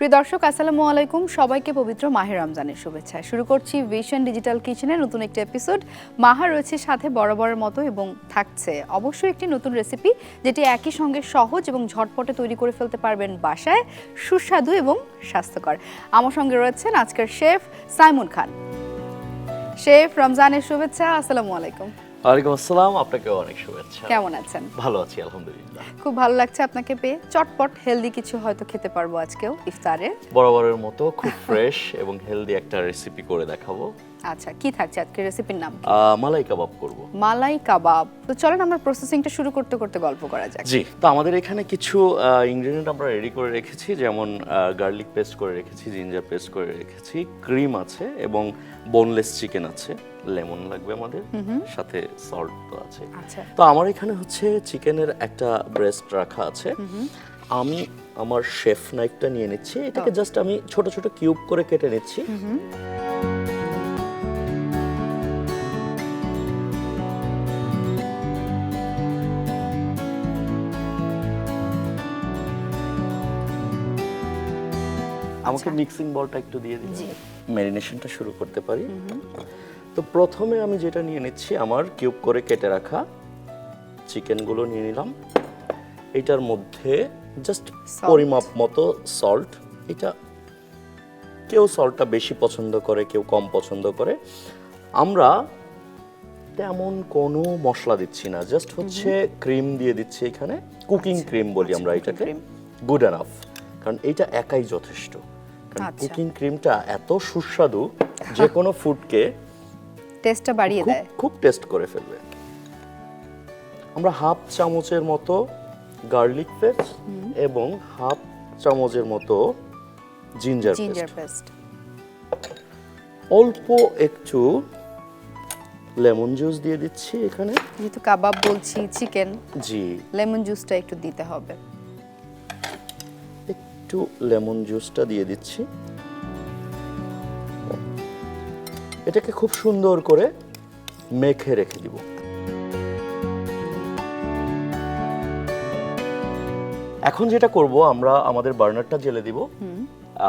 প্রিয় দর্শক আসসালামু আলাইকুম, সবাইকে পবিত্র মাহে রমজানের শুভেচ্ছা। শুরু করছি ভিশন ডিজিটাল কিচেনের নতুন একটি এপিসোড। মাহা রয়েছে সাথে বরাবরের মতো এবং থাকছে অবশ্যই একটি নতুন রেসিপি, যেটি একই সঙ্গে সহজ এবং ঝটপটে তৈরি করে ফেলতে পারবেন বাসায়, সুস্বাদু এবং স্বাস্থ্যকর। আমার সঙ্গে রয়েছেন আজকের শেফ সাইমুন খান। শেফ, রমজানের শুভেচ্ছা, আসসালামু আলাইকুম। ওয়ালাইকুম আসসালাম, আপনাকেও অনেক শুভেচ্ছা। কেমন আছেন? ভালো আছি আলহামদুলিল্লাহ। খুব ভালো লাগছে আপনাকে পেয়ে। চটপট হেলদি কিছু হয়তো খেতে পারবো আজকেও ইফতারে। বরাবরের মতো খুব ফ্রেশ এবং হেলদি একটা রেসিপি করে দেখাবো। আচ্ছা, কি থাকছে আজকের রেসিপির নাম? মালাই কাবাব করব। মালাই কাবাব। তো চলেন আমরা প্রসেসিংটা শুরু করতে করতে গল্প করা যাক। জি, তো আমাদের এখানে কিছু ইনগ্রেডিয়েন্ট আমরা রেডি করে রেখেছি, যেমন গার্লিক পেস্ট করে রেখেছি, জিঞ্জার পেস্ট করে রেখেছি, ক্রিম আছে এবং বোনলেস চিকেন আছে, লেমন লাগবে আমাদের, সাথে সল্ট তো আছে। আচ্ছা, তো আমার এখানে হচ্ছে চিকেনের একটা ব্রেস্ট রাখা আছে। আমি আমার শেফ নাইফটা নিয়ে নিচ্ছি, এটাকে জাস্ট আমি ছোট ছোট কিউব করে কেটে নিচ্ছি। আমাকে মিক্সিং বলটা একটু দিয়ে দিন, ম্যারিনেশনটা শুরু করতে পারি। তো প্রথমে আমি যেটা নিয়ে নিচ্ছি, আমার কিউব করে কেটে রাখা চিকেনগুলো নিয়ে নিলাম। এটার মধ্যে জাস্ট পরিমাপ মতো সল্ট, এটা কেউ সল্টটা বেশি পছন্দ করে, কেউ কম পছন্দ করে। আমরা তেমন কোনো মশলা দিচ্ছি না, জাস্ট হচ্ছে ক্রিম দিয়ে দিচ্ছি এখানে, কুকিং ক্রিম বলি আমরা এটাকে, গুড এনাফ, কারণ এটা একাই যথেষ্ট। কারণ কুকিং ক্রিমটা এত সুস্বাদু, যে কোনো ফুডকে টেস্টটা বাড়িয়ে দেয়, খুব টেস্ট করে ফেলবে। আমরা হাফ চামচের মতো গার্লিক পেস্ট এবং হাফ চামচের মতো জিঞ্জার পেস্ট, অল্প একটু লেমন জুস দিয়ে দিচ্ছি এখানে, যেহেতু কাবাব বলছি চিকেন, জি লেমন জুসটা একটু দিতে হবে। একটু লেমন জুসটা দিয়ে দিচ্ছি। এটাকে খুব সুন্দর করে মেখে রেখে দিব। এখন যেটা করব, আমরা আমাদের বার্নারটা জ্বেলে দিব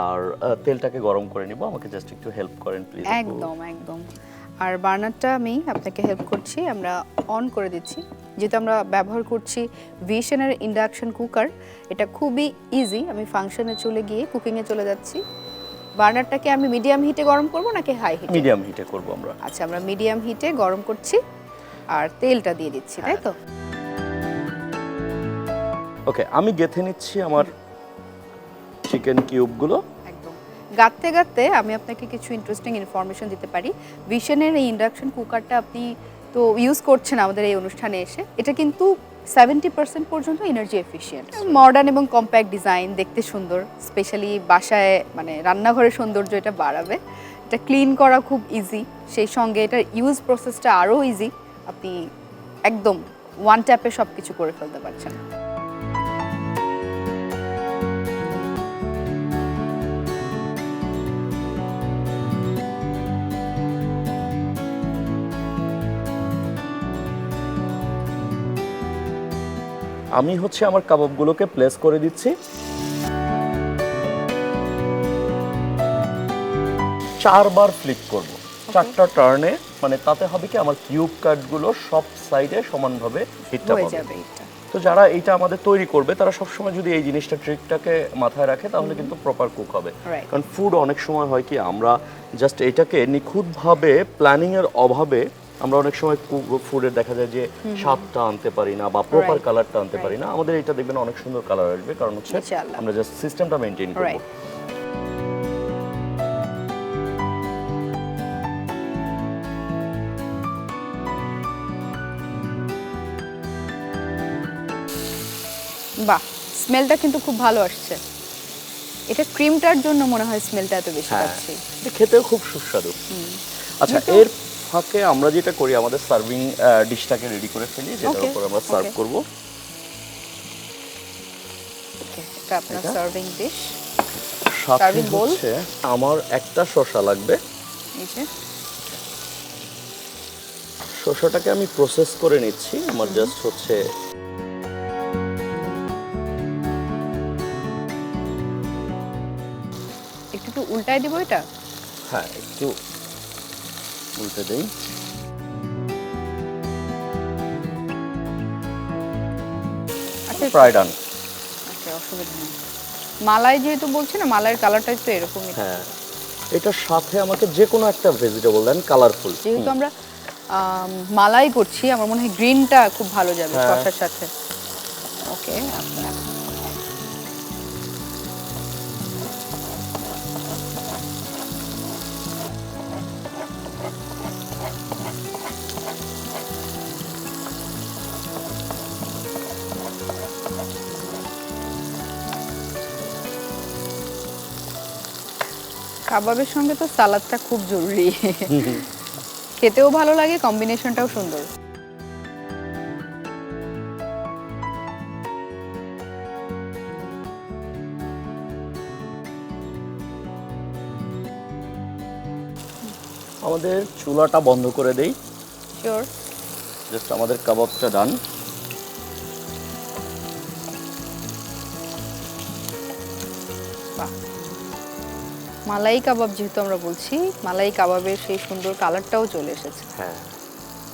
আর তেলটাকে গরম করে নিব। আমাকে জাস্ট একটু হেল্প করেন প্লিজ। একদম একদম। আর বার্নারটা আমি আপনাকে হেল্প করছি, আমরা অন করে দিচ্ছি। যেহেতু আমরা ব্যবহার করছি ভিশনের ইন্ডাকশন কুকার, এটা খুবই ইজি। আমি ফাংশনে চলে গিয়ে কুকিংয়ে চলে যাচ্ছি। বার্নারটাকে আমি মিডিয়াম হিটে গরম করব নাকি হাই হিটে? মিডিয়াম হিটে করব আমরা। আচ্ছা, আমরা মিডিয়াম হিটে গরম করছি আর তেলটা দিয়ে দিচ্ছি, তাই তো? ওকে, আমি গেঁথে নিচ্ছি আমার চিকেন কিউবগুলো। একদম। গাঁথতে গাঁথতে আমি আপনাকে কিছু ইন্টারেস্টিং ইনফরমেশন দিতে পারি। ভিশনের এই ইন্ডাকশন কুকারটা আপনি তো ইউজ করছেন আমাদের এই অনুষ্ঠানে এসে, এটা কিন্তু 70% পর্যন্ত এনার্জি এফিশিয়েন্ট, মডার্ন এবং কম্প্যাক্ট ডিজাইন, দেখতে সুন্দর, স্পেশালি বাসায় মানে রান্নাঘরের সৌন্দর্য এটা বাড়াবে। এটা ক্লিন করা খুব ইজি, সেই সঙ্গে এটার ইউজ প্রসেসটা আরও ইজি। আপনি একদম ওয়ান ট্যাপে সব কিছু করে ফেলতে পারছেন। আমি হচ্ছে আমার কাবাবগুলোকে প্লেস করে দিচ্ছি। 4 বার ফ্লিপ করব, 4টা টার্নে, মানে তাতে হবে কি আমার কিউব কাটগুলো সব সাইডে সমানভাবে হিটটা পাবে। তো যারা এইটা আমাদের তৈরি করবে, তারা সবসময় যদি এই জিনিসটা ট্রিকটাকে মাথায় রাখে, তাহলে কিন্তু প্রপার কুক হবে। কারণ ফুড অনেক সময় হয় কি, আমরা জাস্ট এটাকে নিখুঁতভাবে প্ল্যানিং এর অভাবে আমরা অনেক সময় ফুডের দেখা যায় যে স্বাদটা আনতে পারি না বা প্রপার কালারটা আনতে পারি না। আমাদের এটা দেখবেন অনেক সুন্দর কালার আসবে, কারণ হচ্ছে আমরা জাস্ট সিস্টেমটা মেইনটেইন করব। বাহ, স্মেলটা কিন্তু খুব ভালো আসছে। এটা ক্রিমটার জন্য মনে হয় স্মেলটা এত বেশি পাচ্ছি। এটা খেতেও খুব সুস্বাদু। আচ্ছা, এর ফাঁকে আমরা যেটা করি, আমাদের সার্ভিং ডিশটাকে রেডি করে ফেলি, যেটার উপর আমরা সার্ভ করব। এটা আপনার সার্ভিং ডিশ। সার্ভিং বোল। আমার একটা শসা লাগবে। এই যে শসাটাকে আমি প্রসেস করে নিচ্ছি। আমার জাস্ট হচ্ছে একটু উল্টায় দিব এটা? হ্যাঁ, একটু উল্টে দেই। আচ্ছা, ফ্রাই ডান। আচ্ছা, অসুবিধা নেই। মালাই যেহেতু বলছি না, মালাইয়ের কালারটা একটু এরকমই। হ্যাঁ, এটার সাথে আমাকে যে কোনো একটা ভেজিটেবল দেন, কালারফুল। যেহেতু আমরা মালাই করছি, আমার মনে হয় গ্রিনটা খুব ভালো যাবে হ্যাঁ। শসার সাথে। ওকে, কাবাবের সঙ্গে তো সালাদটা খুব জরুরি। খেতেও ভালো লাগে, কম্বিনেশনটাও সুন্দর। আমাদের চুলাটা বন্ধ করে দেই। শিওর। জাস্ট আমাদের কাবাবটা ডান। বাহ, মালাই কাবাব যেহেতু আমরা বলছি, মালাই কাবাবের সেই সুন্দর কালারটাও চলে এসেছে। হ্যাঁ,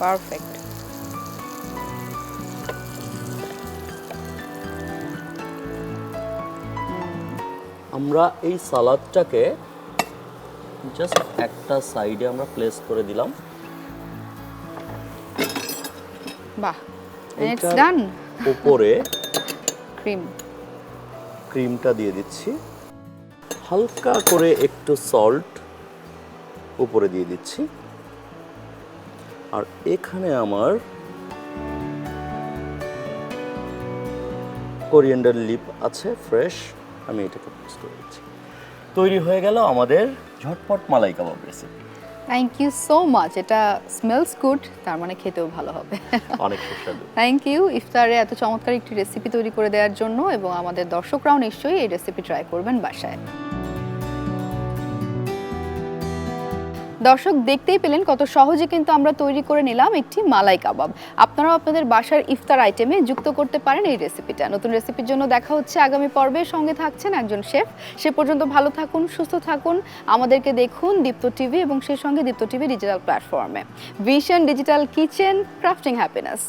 পারফেক্ট। আমরা এই সালাদটাকে জাস্ট একটা সাইডে আমরা প্লেস করে দিলাম। বাহ, ইটস এইটার ডান। উপরে ক্রিম। ক্রিমটা দিয়ে দিচ্ছি, হালকা করে একটু সল্ট উপরে দিয়ে দিচ্ছি, আর এখানে আমার কোরিয়ান্ডার লিপ আছে ফ্রেশ, আমি এটাকে প্রেস করে দিচ্ছি। তৈরি হয়ে গেল আমাদের ঝটপট মালাই কাবাব রেসিপি। Thank you so much. এটা স্মেলস গুড, তার মানে খেতেও ভালো হবে। অনেক সুস্বাদু। থ্যাংক ইউ ইফতারে এত চমৎকার একটি রেসিপি তৈরি করে দেওয়ার জন্য, এবং আমাদের দর্শকরাও নিশ্চয়ই এই রেসিপি ট্রাই করবেন বাসায়। দর্শক, দেখতেই পেলেন কত সহজে কিন্তু আমরা তৈরি করে নিলাম একটি মালাই কাবাব। আপনারাও আপনাদের বাসার ইফতার আইটেমে যুক্ত করতে পারেন এই রেসিপিটা। নতুন রেসিপির জন্য দেখা হচ্ছে আগামী পর্বে। সঙ্গে থাকছেন একজন শেফ। সে পর্যন্ত ভালো থাকুন, সুস্থ থাকুন। আমাদেরকে দেখুন দীপ্ত টিভি এবং সেই সঙ্গে দীপ্ত টিভি ডিজিটাল প্ল্যাটফর্মে। Vision digital kitchen, crafting happiness.